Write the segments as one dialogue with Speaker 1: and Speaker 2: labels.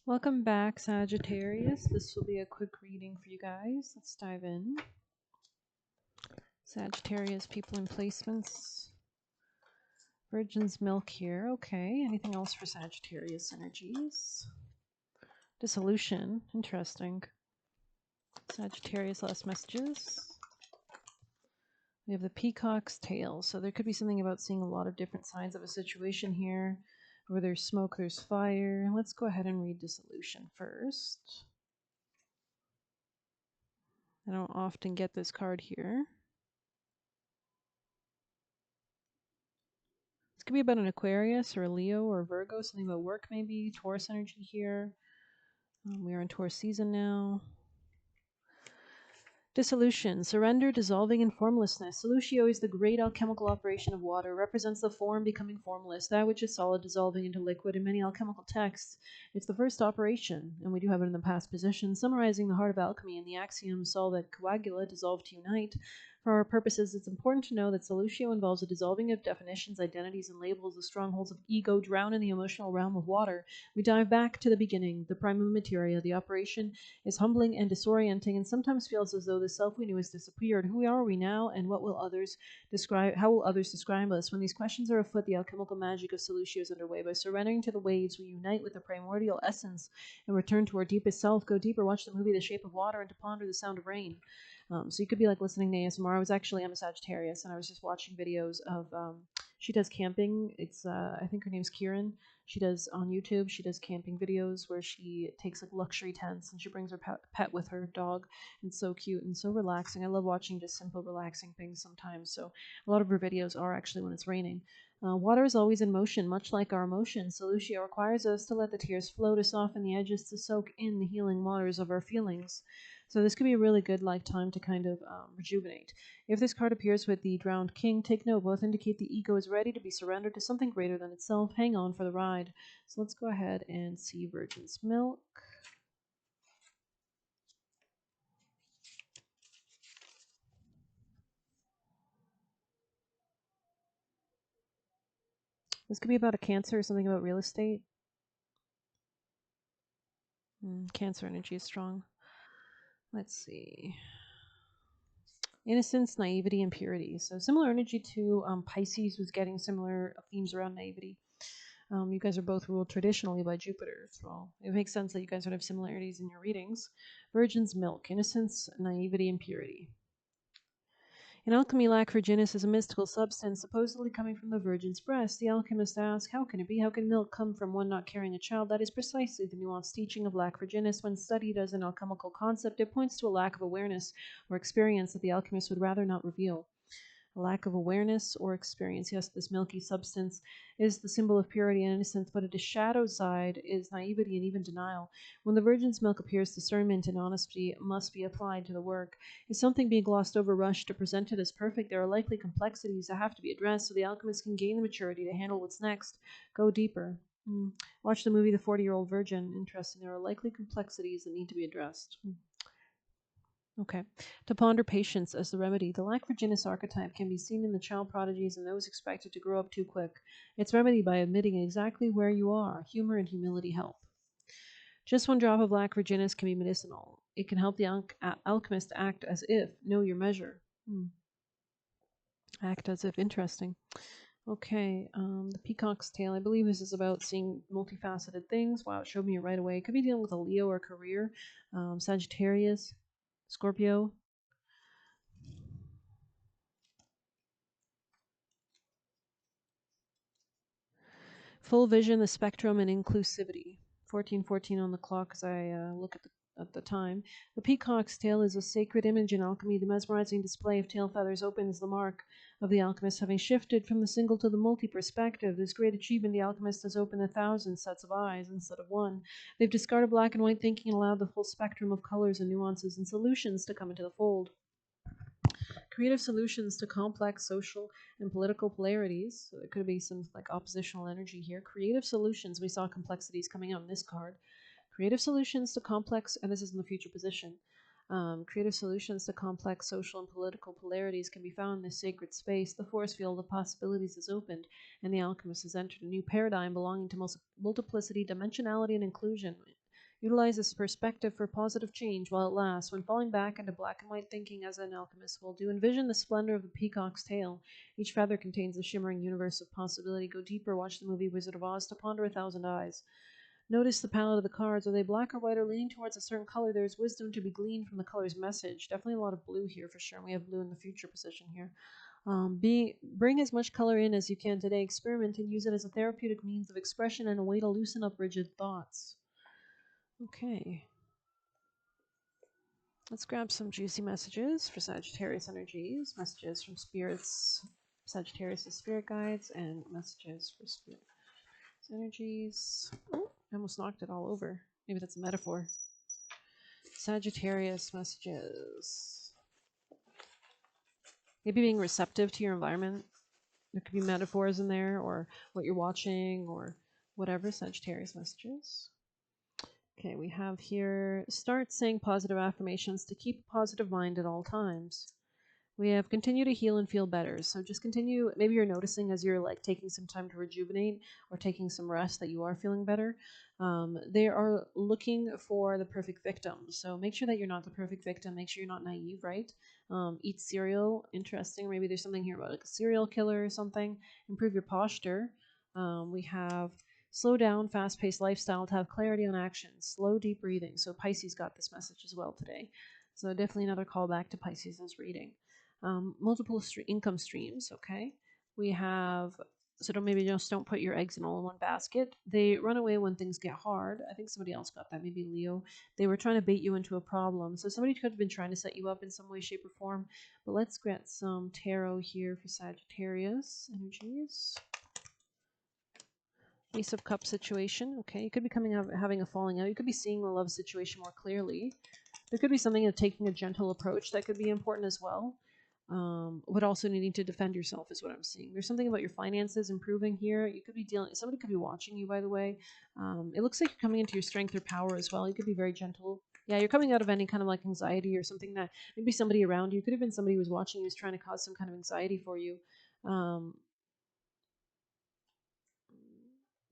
Speaker 1: Welcome back, Sagittarius. This will be a quick reading for you guys. Let's dive in. Sagittarius, people and placements. Virgin's milk here. Okay. Anything else for Sagittarius energies? Dissolution. Interesting. Sagittarius, last messages. We have the peacock's tail. So there could be something about seeing a lot of different sides of a situation here. Where there's smoke, there's fire. Let's go ahead and read dissolution first. I don't often get this card here. This could be about an Aquarius or a Leo or a Virgo, something about work maybe, Taurus energy here. We are in Taurus season now. Dissolution, surrender, dissolving, and formlessness. Solutio is the great alchemical operation of water, represents the form becoming formless, that which is solid dissolving into liquid in many alchemical texts. It's the first operation, and we do have it in the past position, summarizing the heart of alchemy and the axiom solve et coagula, dissolve to unite. For our purposes, it's important to know that solutio involves a dissolving of definitions, identities, and labels. The strongholds of ego drown in the emotional realm of water. We dive back to the beginning, the primum materia. The operation is humbling and disorienting, and sometimes feels as though the self we knew has disappeared. Who are we now, and what will others describe? How will others describe us? When these questions are afoot, the alchemical magic of solutio is underway. By surrendering to the waves, we unite with the primordial essence and return to our deepest self. Go deeper. Watch the movie The Shape of Water and to ponder the sound of rain. So you could be like listening to ASMR. I'm a Sagittarius, and I was just watching videos of. She does camping. It's I think her name's Kieran. She does on YouTube. She does camping videos where she takes like luxury tents and she brings her pet with her dog. It's so cute and so relaxing. I love watching just simple relaxing things sometimes. So a lot of her videos are actually when it's raining. Water is always in motion, much like our emotions. Solutio requires us to let the tears flow, to soften the edges, to soak in the healing waters of our feelings. So this could be a really good like time to kind of rejuvenate. If this card appears with the drowned king, take note. Both indicate the ego is ready to be surrendered to something greater than itself. Hang on for the ride. So let's go ahead and see Virgin's milk. This could be about a Cancer or something about real estate. Cancer energy is strong. Let's see. Innocence, naivety, and purity. So similar energy to Pisces was getting similar themes around naivety. You guys are both ruled traditionally by Jupiter, so it makes sense that you guys would have similarities in your readings. Virgin's milk, innocence, naivety, and purity. In alchemy, lac virginis is a mystical substance supposedly coming from the virgin's breast. The alchemist asks, how can it be? How can milk come from one not carrying a child? That is precisely the nuanced teaching of lac virginis. When studied as an alchemical concept, it points to a lack of awareness or experience that the alchemist would rather not reveal. A lack of awareness or experience. Yes, this milky substance is the symbol of purity and innocence, but its shadow side is naivety and even denial. When the virgin's milk appears, discernment and honesty must be applied to the work. Is something being glossed over, rushed, or presented as perfect? There are likely complexities that have to be addressed so the alchemist can gain the maturity to handle what's next. Go deeper. Watch the movie The 40-Year-Old Virgin. Interesting. There are likely complexities that need to be addressed. Okay. To ponder patience as the remedy. The lac virginis archetype can be seen in the child prodigies and those expected to grow up too quick. It's remedied by admitting exactly where you are. Humor and humility help. Just one drop of lac virginis can be medicinal. It can help the alchemist act as if, know your measure. Act as if. Interesting. Okay, the peacock's tail. I believe this is about seeing multifaceted things. Wow, it showed me it right away. It could be dealing with a Leo or career. Sagittarius, Scorpio. Full vision, the spectrum, and inclusivity. 1414 on the clock as I look at the time. The peacock's tail is a sacred image in alchemy. The mesmerizing display of tail feathers opens the mark of the alchemist, having shifted from the single to the multi-perspective. This great achievement, the alchemist has opened 1,000 sets of eyes instead of one. They've discarded black and white thinking and allowed the full spectrum of colors and nuances and solutions to come into the fold. Creative solutions to complex social and political polarities. So there could be some like oppositional energy here. Creative solutions. We saw complexities coming out in this card. Creative solutions to complex, and this is in the future position. Creative solutions to complex social and political polarities can be found in this sacred space. The force field of possibilities is opened, and the alchemist has entered a new paradigm belonging to multiplicity, dimensionality, and inclusion. Utilize this perspective for positive change while it lasts. When falling back into black and white thinking, as an alchemist will do, envision the splendor of the peacock's tail. Each feather contains a shimmering universe of possibility. Go deeper, watch the movie Wizard of Oz to ponder a thousand eyes. Notice the palette of the cards. Are they black or white or leaning towards a certain color? There is wisdom to be gleaned from the color's message. Definitely a lot of blue here for sure. And we have blue in the future position here. Bring as much color in as you can today. Experiment and use it as a therapeutic means of expression and a way to loosen up rigid thoughts. Okay. Let's grab some juicy messages for Sagittarius energies. Messages from spirits, Sagittarius' spirit guides, and messages for spirit energies. Oh, I almost knocked it all over. Maybe that's a metaphor. Sagittarius messages. Maybe being receptive to your environment. There could be metaphors in there, or what you're watching, or whatever. Sagittarius messages. Okay, we have here, start saying positive affirmations to keep a positive mind at all times. We have continue to heal and feel better. So just continue. Maybe you're noticing as you're like taking some time to rejuvenate or taking some rest that you are feeling better. They are looking for the perfect victim. So make sure that you're not the perfect victim. Make sure you're not naive, right? Eat cereal. Interesting. Maybe there's something here about like a serial killer or something. Improve your posture. We have slow down, fast-paced lifestyle to have clarity on action. Slow, deep breathing. So Pisces got this message as well today. So definitely another callback to Pisces' reading. Multiple income streams, okay? We have, so maybe just don't put your eggs in all in one basket. They run away when things get hard. I think somebody else got that, maybe Leo. They were trying to bait you into a problem. So somebody could have been trying to set you up in some way, shape, or form. But let's get some tarot here for Sagittarius energies. Ace of Cups situation, okay? You could be having a falling out. You could be seeing the love situation more clearly. There could be something of taking a gentle approach that could be important as well. But also needing to defend yourself is what I'm seeing. There's something about your finances improving here. You could be somebody could be watching you, by the way. It looks like you're coming into your strength or power as well. You could be very gentle. Yeah, you're coming out of any kind of like anxiety or something that maybe somebody around you, could have been somebody who was watching you, was trying to cause some kind of anxiety for you.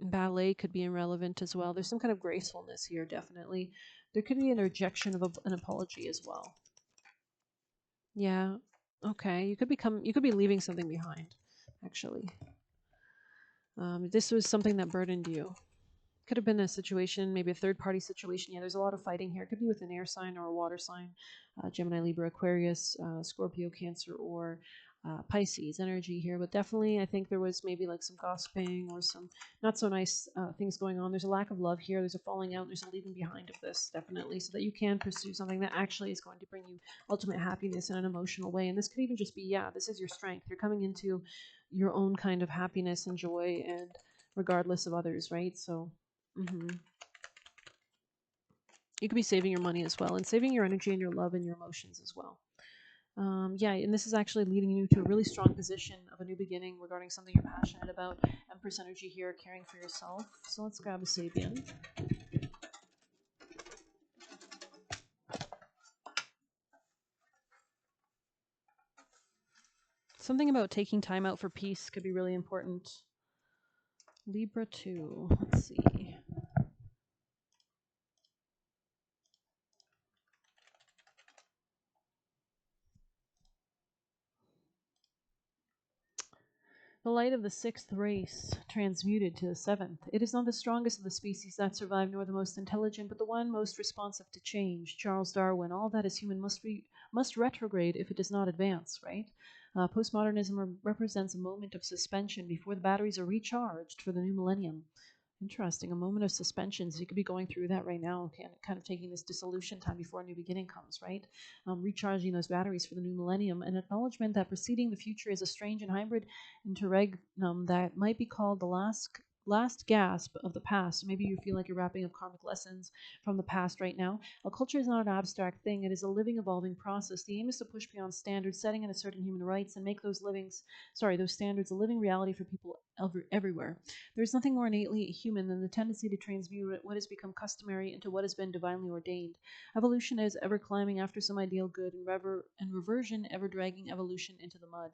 Speaker 1: Ballet could be irrelevant as well. There's some kind of gracefulness here, definitely. There could be an rejection of an apology as well. Yeah. Okay. You could be leaving something behind, actually. This was something that burdened you. Could have been a situation, maybe a third-party situation. Yeah, there's a lot of fighting here. It could be with an air sign or a water sign, Gemini, Libra, Aquarius, Scorpio, Cancer, or Pisces energy here. But definitely, I think there was maybe like some gossiping or some not so nice things going on. There's a lack of love here. There's a falling out. There's a leaving behind of this, definitely, so that you can pursue something that actually is going to bring you ultimate happiness in an emotional way. And this could even just be, yeah, this is your strength. You're coming into your own kind of happiness and joy, and regardless of others, right? So you could be saving your money as well, and saving your energy and your love and your emotions as well. Yeah, and this is actually leading you to a really strong position of a new beginning regarding something you're passionate about. Empress energy here, caring for yourself. So let's grab a Sabian. Something about taking time out for peace could be really important. Libra 2. Let's see. The light of the sixth race transmuted to the seventh. It is not the strongest of the species that survive, nor the most intelligent, but the one most responsive to change. Charles Darwin. All that is human must retrograde if it does not advance, right? Postmodernism represents a moment of suspension before the batteries are recharged for the new millennium. Interesting. A moment of suspension. So you could be going through that right now, kind of taking this dissolution time before a new beginning comes, right? Recharging those batteries for the new millennium. An acknowledgement that preceding the future is a strange and hybrid interregnum that might be called the last gasp of the past. So maybe you feel like you're wrapping up karmic lessons from the past right now. A culture is not an abstract thing. It is a living, evolving process. The aim is to push beyond standards, setting and asserting human rights, and make those standards a living reality for people everywhere. There is nothing more innately human than the tendency to transmute what has become customary into what has been divinely ordained. Evolution is ever climbing after some ideal good, and reversion ever dragging evolution into the mud.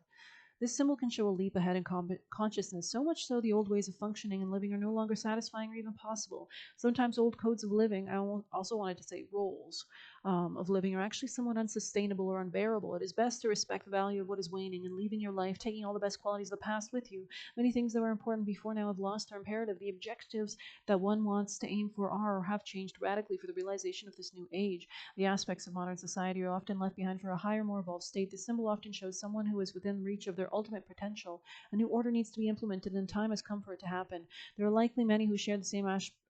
Speaker 1: This symbol can show a leap ahead in consciousness, so much so the old ways of functioning and living are no longer satisfying or even possible. Sometimes old codes of living, I also wanted to say roles, of living are actually somewhat unsustainable or unbearable. It is best to respect the value of what is waning and leaving your life, taking all the best qualities of the past with you. Many things that were important before now have lost their imperative. The objectives that one wants to aim for are or have changed radically for the realization of this new age. The aspects of modern society are often left behind for a higher, more evolved state. The symbol often shows someone who is within reach of their ultimate potential. A new order needs to be implemented, and time has come for it to happen. There are likely many who share the same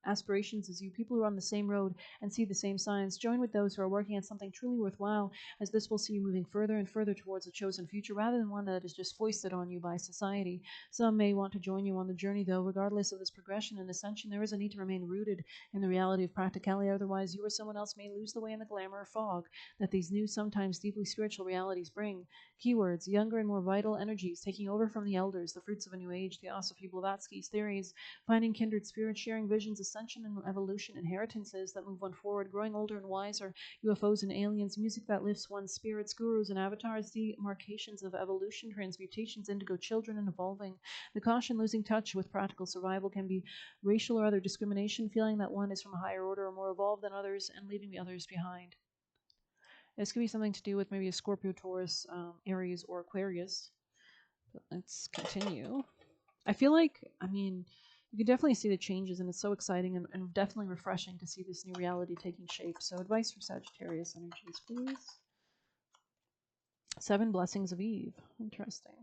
Speaker 1: aspirations as you, people who are on the same road and see the same signs. Join with those who are working on something truly worthwhile, as this will see you moving further and further towards a chosen future rather than one that is just foisted on you by society. Some may want to join you on the journey, though. Regardless of this progression and ascension, there is a need to remain rooted in the reality of practicality. Otherwise, you or someone else may lose the way in the glamour or fog that these new, sometimes deeply spiritual realities bring. Keywords: younger and more vital energies taking over from the elders, the fruits of a new age, Theosophy Blavatsky's theories, finding kindred spirits, sharing visions, ascension and evolution, inheritances that move one forward, growing older and wiser, UFOs and aliens, music that lifts one's spirits, gurus and avatars, demarcations of evolution, transmutations, indigo children, and evolving. The caution: losing touch with practical survival can be racial or other discrimination, feeling that one is from a higher order or more evolved than others, and leaving the others behind. This could be something to do with maybe a Scorpio, Taurus, Aries, or Aquarius. But let's continue. I feel like, you can definitely see the changes, and it's so exciting and definitely refreshing to see this new reality taking shape. So, advice for Sagittarius energies, please. 7 blessings of Eve. Interesting.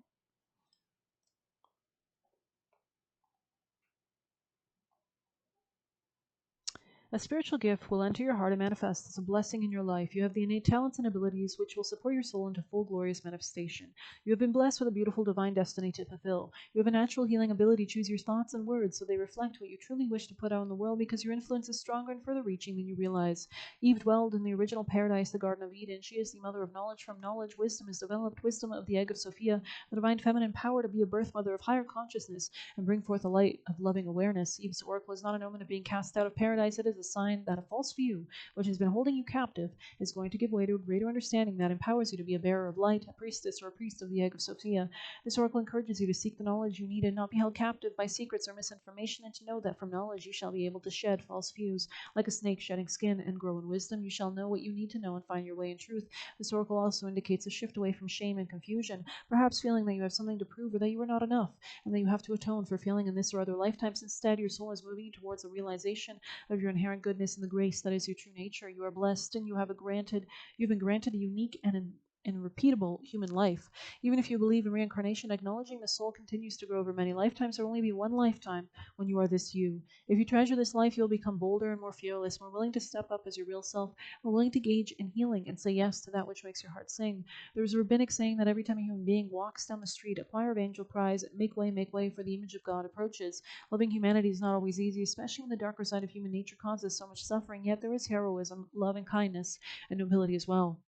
Speaker 1: A spiritual gift will enter your heart and manifest as a blessing in your life. You have the innate talents and abilities which will support your soul into full glorious manifestation. You have been blessed with a beautiful divine destiny to fulfill. You have a natural healing ability. Choose your thoughts and words so they reflect what you truly wish to put out in the world, because your influence is stronger and further reaching than you realize. Eve dwelled in the original paradise, the Garden of Eden. She is the mother of knowledge. From knowledge, wisdom is developed. Wisdom of the egg of Sophia, the divine feminine power to be a birth mother of higher consciousness and bring forth a light of loving awareness. Eve's oracle is not an omen of being cast out of paradise. It is a sign that a false view, which has been holding you captive, is going to give way to a greater understanding that empowers you to be a bearer of light, a priestess or a priest of the egg of Sophia. This oracle encourages you to seek the knowledge you need and not be held captive by secrets or misinformation, and to know that from knowledge you shall be able to shed false views. Like a snake shedding skin, and grow in wisdom, you shall know what you need to know and find your way in truth. This oracle also indicates a shift away from shame and confusion, perhaps feeling that you have something to prove or that you are not enough, and that you have to atone for failing in this or other lifetimes. Instead, your soul is moving towards a realization of your inherent goodness and the grace that is your true nature. You are blessed, and you've been granted a unique and repeatable human life. Even if you believe in reincarnation, acknowledging the soul continues to grow over many lifetimes. There will only be one lifetime when you are this you. If you treasure this life, you'll become bolder and more fearless, more willing to step up as your real self, more willing to gauge in healing and say yes to that which makes your heart sing. There is a rabbinic saying that every time a human being walks down the street, a choir of angel cries, make way, for the image of God approaches. Loving humanity is not always easy, especially when the darker side of human nature causes so much suffering, yet there is heroism, love, and kindness, and nobility as well.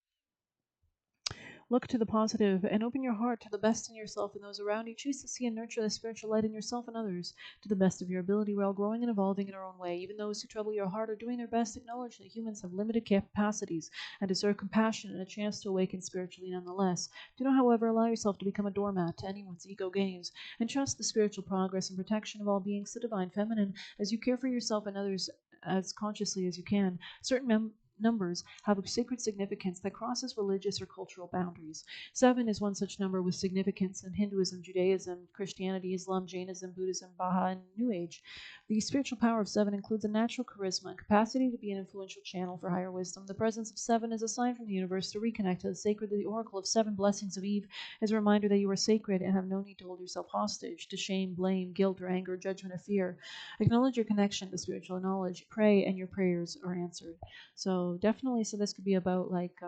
Speaker 1: Look to the positive and open your heart to the best in yourself and those around you. Choose to see and nurture the spiritual light in yourself and others to the best of your ability. We're all growing and evolving in our own way. Even those who trouble your heart are doing their best. Acknowledge that humans have limited capacities and deserve compassion and a chance to awaken spiritually nonetheless. Do not, however, allow yourself to become a doormat to anyone's ego games, and trust the spiritual progress and protection of all beings, the divine feminine, as you care for yourself and others as consciously as you can. Certain numbers have a sacred significance that crosses religious or cultural boundaries. 7 is one such number with significance in Hinduism, Judaism, Christianity, Islam, Jainism, Buddhism, Baha'i, and New Age. The spiritual power of 7 includes a natural charisma and capacity to be an influential channel for higher wisdom. The presence of 7 is a sign from the universe to reconnect to the sacred. The oracle of 7 blessings of Eve is a reminder that you are sacred and have no need to hold yourself hostage to shame, blame, guilt, or anger, judgment, or fear. Acknowledge your connection to spiritual knowledge. Pray, and your prayers are answered. So definitely, so this could be about like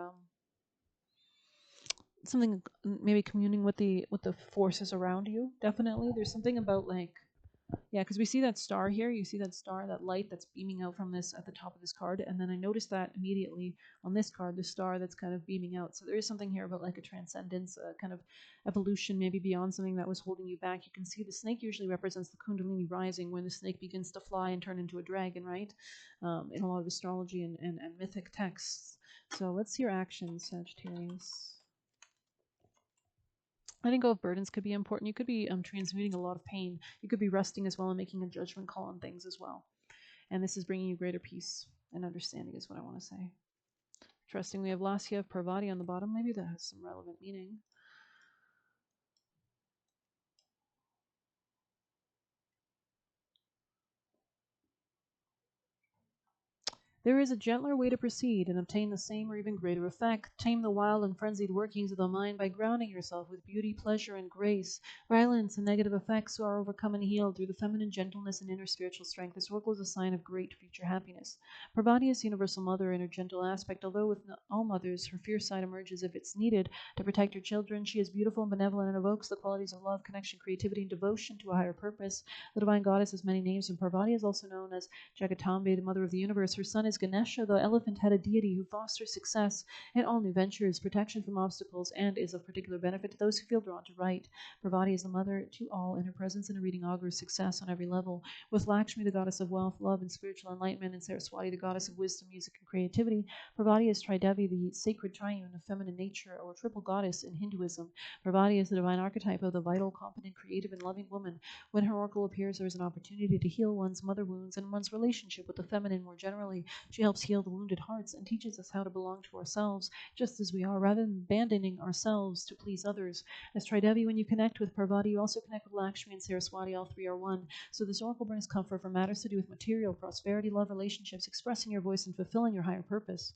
Speaker 1: something, maybe communing with the forces around you. Definitely, there's something about like, yeah, because we see that star here. You see that star, that light that's beaming out from this at the top of this card, and then I noticed that immediately on this card, the star that's kind of beaming out. So there is something here about like a transcendence, a kind of evolution, maybe beyond something that was holding you back. You can see the snake usually represents the Kundalini rising, when the snake begins to fly and turn into a dragon, right? In a lot of astrology and mythic texts. So let's see your actions, Sagittarius. Letting go of burdens could be important. You could be transmuting a lot of pain. You could be resting as well and making a judgment call on things as well. And this is bringing you greater peace and understanding, is what I want to say. Trusting, we have Lasya of Parvati on the bottom. Maybe that has some relevant meaning. There is a gentler way to proceed and obtain the same or even greater effect. Tame the wild and frenzied workings of the mind by grounding yourself with beauty, pleasure, and grace. Violence and negative effects are overcome and healed through the feminine gentleness and inner spiritual strength. This oracle is a sign of great future happiness. Parvati is universal mother in her gentle aspect. Although with all mothers, her fierce side emerges if it's needed to protect her children. She is beautiful and benevolent and evokes the qualities of love, connection, creativity, and devotion to a higher purpose. The divine goddess has many names, and Parvati is also known as Jagatambe, the mother of the universe. Her son is Ganesha, the elephant-headed deity who fosters success in all new ventures, protection from obstacles, and is of particular benefit to those who feel drawn to write. Parvati is the mother to all, and her presence in a reading augurs success on every level. With Lakshmi, the goddess of wealth, love, and spiritual enlightenment, and Saraswati, the goddess of wisdom, music, and creativity, Parvati is Tridevi, the sacred triune of feminine nature, or triple goddess in Hinduism. Parvati is the divine archetype of the vital, competent, creative, and loving woman. When her oracle appears, there is an opportunity to heal one's mother wounds and one's relationship with the feminine more generally. She helps heal the wounded hearts and teaches us how to belong to ourselves just as we are, rather than abandoning ourselves to please others. As Tridevi, when you connect with Parvati, you also connect with Lakshmi and Saraswati. All three are one. So this oracle brings comfort for matters to do with material, prosperity, love, relationships, expressing your voice, and fulfilling your higher purpose.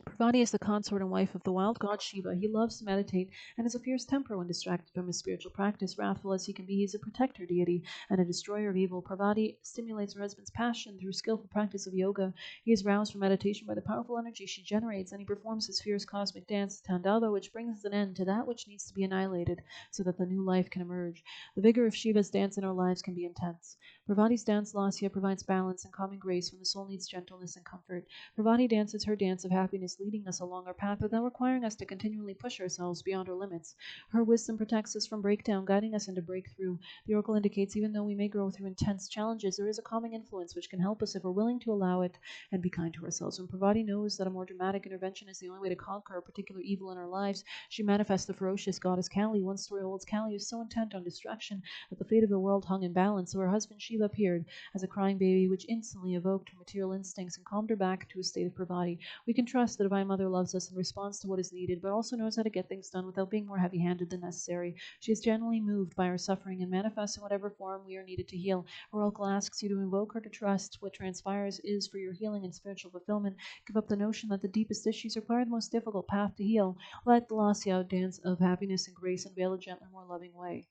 Speaker 1: Parvati is the consort and wife of the wild god Shiva. He loves to meditate and has a fierce temper when distracted from his spiritual practice. Wrathful as he can be, he is a protector deity and a destroyer of evil. Parvati stimulates her husband's passion through skillful practice of yoga. He is roused from meditation by the powerful energy she generates, and he performs his fierce cosmic dance, Tandava, which brings an end to that which needs to be annihilated so that the new life can emerge. The vigor of Shiva's dance in our lives can be intense. Parvati's dance, Lasya, provides balance and calming grace when the soul needs gentleness and comfort. Parvati dances her dance of happiness, leading us along our path without requiring us to continually push ourselves beyond our limits. Her wisdom protects us from breakdown, guiding us into breakthrough. The oracle indicates even though we may grow through intense challenges, there is a calming influence which can help us if we're willing to allow it and be kind to ourselves. When Parvati knows that a more dramatic intervention is the only way to conquer a particular evil in our lives, she manifests the ferocious goddess Kali. One story holds Kali is so intent on destruction that the fate of the world hung in balance, so her husband Shiva appeared as a crying baby, which instantly evoked her material instincts and calmed her back to a state of Parvati. We can trust the Divine Mother loves us and responds to what is needed, but also knows how to get things done without being more heavy-handed than necessary. She is genuinely moved by our suffering and manifests in whatever form we are needed to heal. Her oracle asks you to invoke her to trust what transpires is for your healing and spiritual fulfillment. Give up the notion that the deepest issues require the most difficult path to heal. Let the Lasya dance of happiness and grace unveil a gentler, more loving way.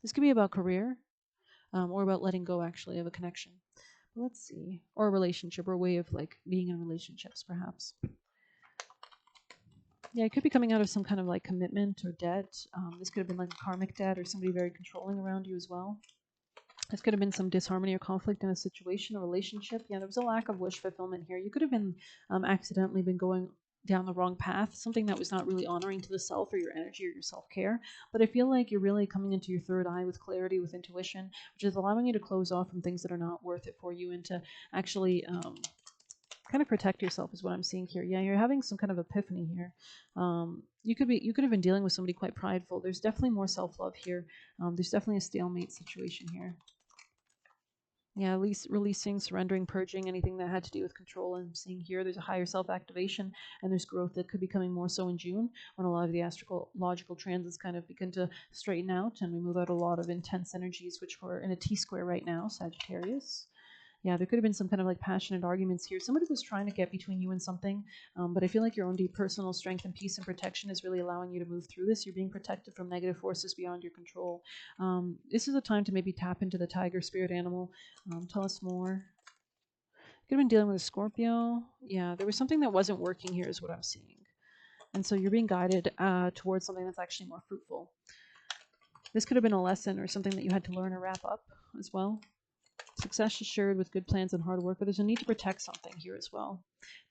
Speaker 1: This could be about career, or about letting go actually of a connection. Let's see. Or a relationship, or a way of like being in relationships, perhaps. Yeah, it could be coming out of some kind of like commitment or debt. This could have been like a karmic debt or somebody very controlling around you as well. This could have been some disharmony or conflict in a situation, a relationship. Yeah, there was a lack of wish fulfillment here. You could have been accidentally been going down the wrong path, something that was not really honoring to the self or your energy or your self-care. But I feel like you're really coming into your third eye with clarity, with intuition, which is allowing you to close off from things that are not worth it for you and to actually kind of protect yourself is what I'm seeing here. Yeah, you're having some kind of epiphany here. You could have been dealing with somebody quite prideful. There's definitely more self-love here. There's definitely a stalemate situation here. Yeah, at least releasing, surrendering, purging, anything that had to do with control. I'm seeing here there's a higher self-activation and there's growth that could be coming more so in June when a lot of the astrological transits kind of begin to straighten out and we move out a lot of intense energies, which we're in a T-square right now, Sagittarius. Yeah, there could have been some kind of like passionate arguments here. Somebody was trying to get between you and something, but I feel like your own deep personal strength and peace and protection is really allowing you to move through this. You're being protected from negative forces beyond your control. This is a time to maybe tap into the tiger spirit animal. Tell us more. Could have been dealing with a Scorpio. Yeah, there was something that wasn't working here is what I'm seeing. And so you're being guided towards something that's actually more fruitful. This could have been a lesson or something that you had to learn or wrap up as well. Success assured with good plans and hard work, but there's a need to protect something here as well.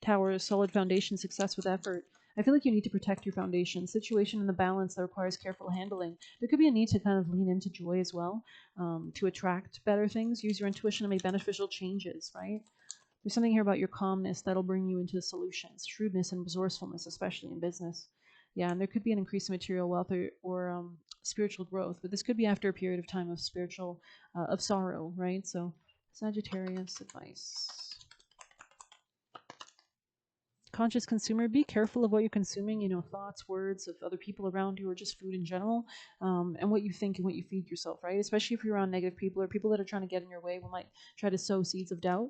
Speaker 1: Tower, solid foundation, success with effort. I feel like you need to protect your foundation. Situation in the balance that requires careful handling. There could be a need to kind of lean into joy as well, to attract better things. Use your intuition to make beneficial changes, right? There's something here about your calmness that'll bring you into solutions, shrewdness and resourcefulness, especially in business. Yeah, and there could be an increase in material wealth or spiritual growth, but this could be after a period of time of spiritual, of sorrow, right? So, Sagittarius advice. Conscious consumer, be careful of what you're consuming, thoughts, words of other people around you, or just food in general, and what you think and what you feed yourself, right? Especially if you're around negative people or people that are trying to get in your way, who might try to sow seeds of doubt.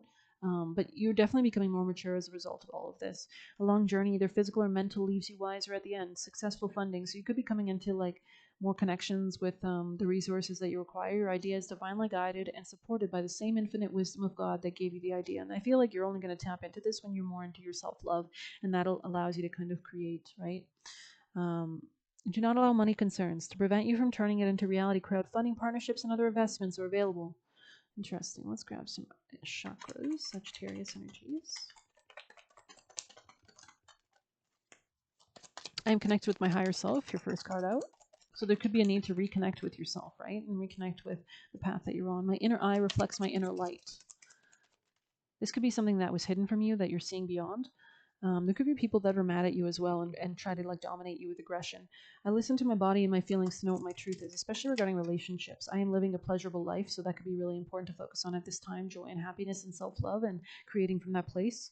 Speaker 1: But you're definitely becoming more mature as a result of all of this. A long journey, either physical or mental, leaves you wiser at the end. Successful funding, so you could be coming into like more connections with the resources that you require. Your idea is divinely guided and supported by the same infinite wisdom of God that gave you the idea. And I feel like you're only going to tap into this when you're more into your self-love, and that allows you to kind of create, right? Do not allow money concerns to prevent you from turning it into reality. Crowdfunding, partnerships, and other investments are available. Interesting. Let's grab some chakras, Sagittarius energies. I am connected with my higher self, your first card out. So there could be a need to reconnect with yourself, right? And reconnect with the path that you're on. My inner eye reflects my inner light. This could be something that was hidden from you that you're seeing beyond. There could be people that are mad at you as well and try to like dominate you with aggression. I listen to my body and my feelings to know what my truth is, especially regarding relationships. I am living a pleasurable life, so that could be really important to focus on at this time. Joy and happiness and self-love and creating from that place.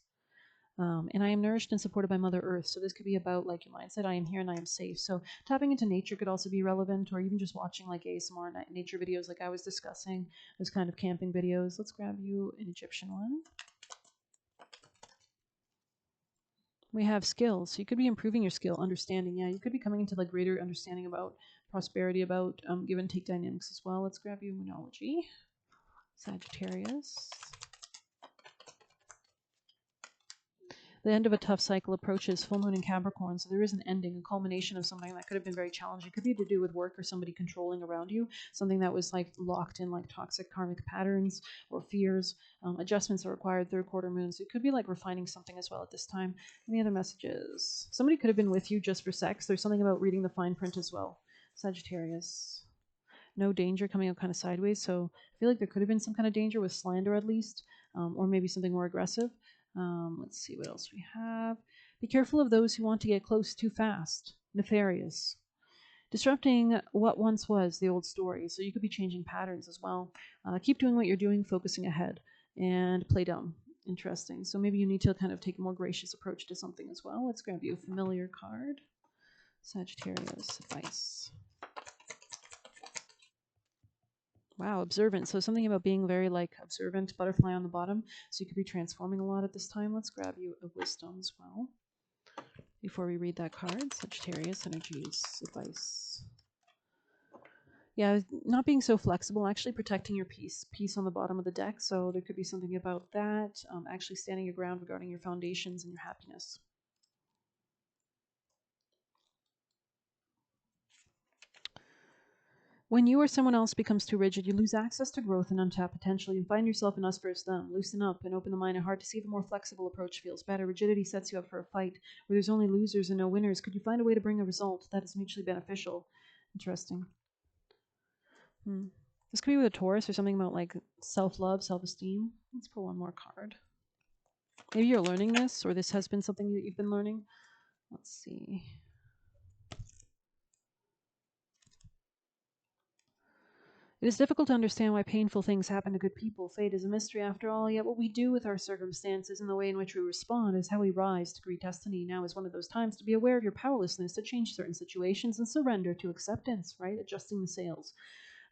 Speaker 1: And I am nourished and supported by Mother Earth. So this could be about like your mindset. I am here and I am safe. So tapping into nature could also be relevant, or even just watching like ASMR nature videos like I was discussing, those kind of camping videos. Let's grab you an Egyptian one. We have skills. So you could be improving your skill, understanding. Yeah, you could be coming into like greater understanding about prosperity, about give and take dynamics as well. Let's grab you Moonology. Sagittarius. The end of a tough cycle approaches, full moon in Capricorn, so there is an ending, a culmination of something that could have been very challenging. It could be to do with work or somebody controlling around you, something that was like locked in like toxic karmic patterns or fears. Adjustments are required, third quarter moon, so it could be like refining something as well at this time. Any other messages? Somebody could have been with you just for sex. There's something about reading the fine print as well. Sagittarius. No danger, coming up kind of sideways, so I feel like there could have been some kind of danger with slander at least, or maybe something more aggressive. Let's see what else we have. Be careful of those who want to get close too fast. Nefarious. Disrupting what once was the old story, so you could be changing patterns as well. Keep doing what you're doing, focusing ahead, and play dumb. Interesting. So maybe you need to kind of take a more gracious approach to something as well. Let's grab you a familiar card. Sagittarius advice. Wow, observant. So something about being very like observant, butterfly on the bottom. So you could be transforming a lot at this time. Let's grab you a wisdom as well. Before we read that card, Sagittarius energies advice. Yeah, not being so flexible, actually protecting your peace on the bottom of the deck. So there could be something about that, actually standing your ground regarding your foundations and your happiness. When you or someone else becomes too rigid, you lose access to growth and untapped potential. You find yourself in us versus them. Loosen up and open the mind and heart to see if a more flexible approach feels better. Rigidity sets you up for a fight where there's only losers and no winners. Could you find a way to bring a result that is mutually beneficial? Interesting. This could be with a Taurus or something about like self-love, self-esteem. Let's pull one more card. Maybe you're learning this, or this has been something that you've been learning. Let's see. It is difficult to understand why painful things happen to good people. Fate is a mystery after all, yet what we do with our circumstances and the way in which we respond is how we rise to greet destiny. Now is one of those times to be aware of your powerlessness to change certain situations and surrender to acceptance, right? Adjusting the sails.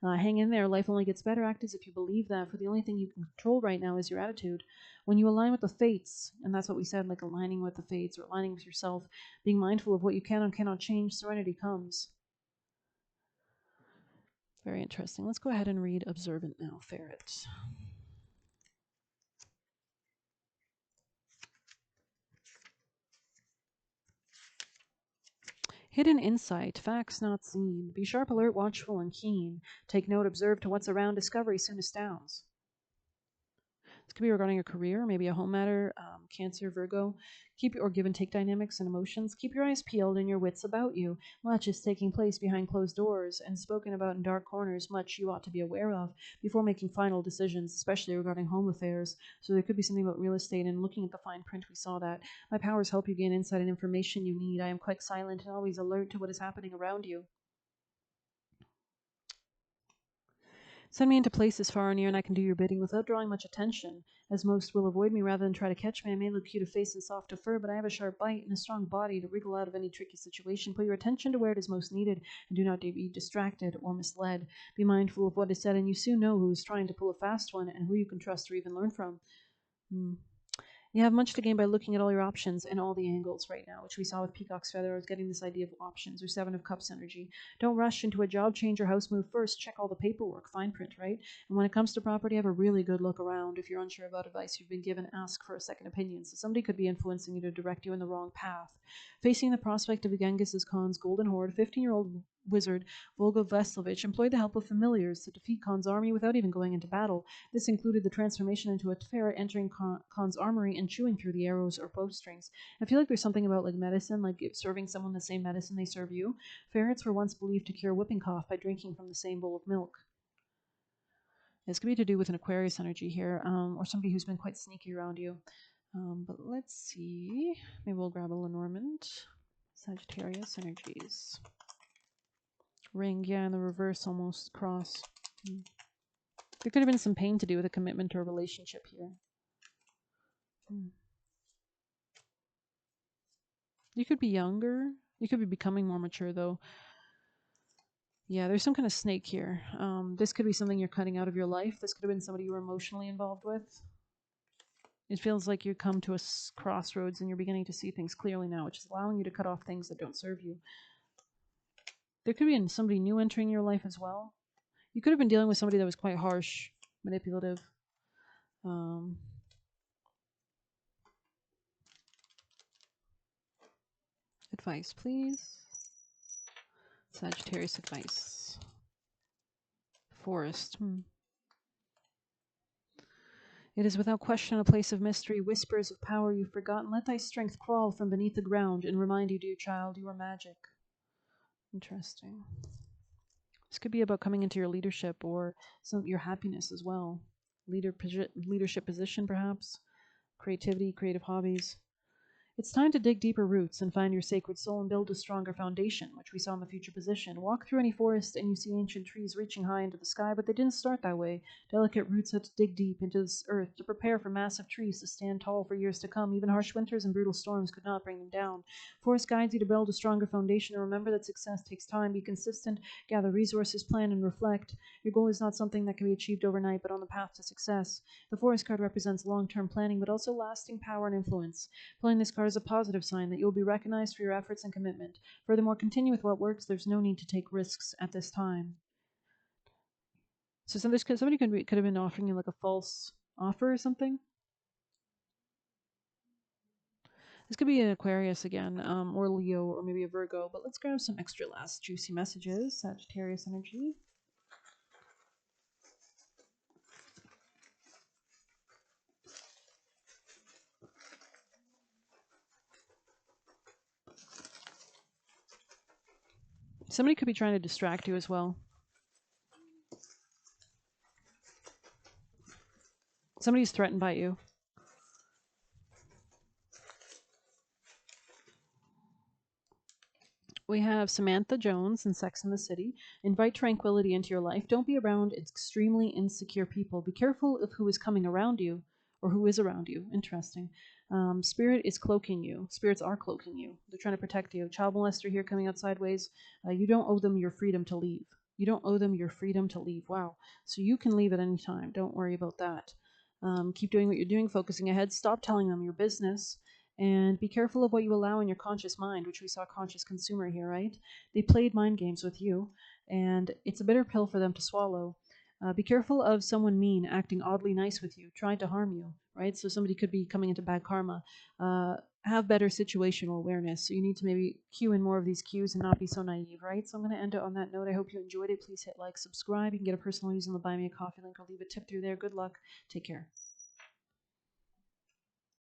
Speaker 1: Hang in there. Life only gets better. Act as if you believe that. For the only thing you can control right now is your attitude. When you align with the fates, and that's what we said, like aligning with the fates or aligning with yourself, being mindful of what you can and cannot change, serenity comes. Very interesting. Let's go ahead and read Observant now, Ferret. Hidden insight, facts not seen. Be sharp, alert, watchful, and keen. Take note, observe to what's around. Discovery soon astounds. This could be regarding your career, maybe a home matter, Cancer, Virgo. Keep or give and take dynamics and emotions. Keep your eyes peeled and your wits about you. Much is taking place behind closed doors and spoken about in dark corners, much you ought to be aware of before making final decisions, especially regarding home affairs. So there could be something about real estate, and looking at the fine print, we saw that. My powers help you gain insight and information you need. I am quite silent and always alert to what is happening around you. Send me into places far and near, and I can do your bidding without drawing much attention, as most will avoid me rather than try to catch me. I may look cute of face and soft of fur, but I have a sharp bite and a strong body to wriggle out of any tricky situation. Put your attention to where it is most needed, and do not be distracted or misled. Be mindful of what is said, and you soon know who is trying to pull a fast one and who you can trust or even learn from. You have much to gain by looking at all your options and all the angles right now, which we saw with Peacock's Feather. I was getting this idea of options, or Seven of Cups energy. Don't rush into a job change or house move first. Check all the paperwork, fine print, right? And when it comes to property, have a really good look around. If you're unsure about advice you've been given, ask for a second opinion. So somebody could be influencing you to direct you in the wrong path. Facing the prospect of Genghis Khan's golden horde, 15-year-old wizard Volga Veslovich employed the help of familiars to defeat Khan's army without even going into battle. This included the transformation into a ferret, entering Khan's armory and chewing through the arrows or bowstrings. I feel like there's something about like medicine, like serving someone the same medicine they serve you. Ferrets were once believed to cure whooping cough by drinking from the same bowl of milk. This could be to do with an Aquarius energy here, or somebody who's been quite sneaky around you. But let's see. Maybe we'll grab a Lenormand. Sagittarius energies. Ring, yeah, in the reverse, almost cross. There could have been some pain to do with a commitment or a relationship here. You could be younger. You could be becoming more mature, though. Yeah, there's some kind of snake here. This could be something you're cutting out of your life. This could have been somebody you were emotionally involved with. It feels like you come to a crossroads and you're beginning to see things clearly now, which is allowing you to cut off things that don't serve you. There could be somebody new entering your life as well. You could have been dealing with somebody that was quite harsh, manipulative. Advice, please. Sagittarius advice. Forest. It is without question a place of mystery, whispers of power you've forgotten. Let thy strength crawl from beneath the ground and remind you, dear child, you are magic. Interesting. This could be about coming into your leadership or your happiness as well. Leadership position, perhaps. Creativity, creative hobbies. It's time to dig deeper roots and find your sacred soul and build a stronger foundation, which we saw in the future position. Walk through any forest and you see ancient trees reaching high into the sky, but they didn't start that way. Delicate roots had to dig deep into this earth to prepare for massive trees to stand tall for years to come. Even harsh winters and brutal storms could not bring them down. Forest guides you to build a stronger foundation, and remember that success takes time. Be consistent, gather resources, plan, and reflect. Your goal is not something that can be achieved overnight, but on the path to success. The forest card represents long-term planning, but also lasting power and influence. Pulling this card is a positive sign that you will be recognized for your efforts and commitment. Furthermore, continue with what works. There's no need to take risks at this time. So somebody could have been offering you like a false offer or something. This could be an Aquarius again, or Leo, or maybe a Virgo. But let's grab some extra last juicy messages. Sagittarius energy. Somebody could be trying to distract you as well. Somebody's threatened by you. We have Samantha Jones in Sex and the City. Invite tranquility into your life. Don't be around extremely insecure people. Be careful of who is coming around you or who is around you. Interesting. Spirit is cloaking you. Spirits are cloaking you. They're trying to protect you. Child molester here coming out sideways. You don't owe them your freedom to leave. You don't owe them your freedom to leave. Wow. So you can leave at any time. Don't worry about that. Keep doing what you're doing, focusing ahead. Stop telling them your business. And be careful of what you allow in your conscious mind, which we saw conscious consumer here, right? They played mind games with you, and it's a bitter pill for them to swallow. Be careful of someone mean, acting oddly nice with you, trying to harm you, right? So somebody could be coming into bad karma. Have better situational awareness. So you need to maybe cue in more of these cues and not be so naive, right? So I'm going to end it on that note. I hope you enjoyed it. Please hit like, subscribe. You can get a personal use on the Buy Me a Coffee link. I'll leave a tip through there. Good luck. Take care.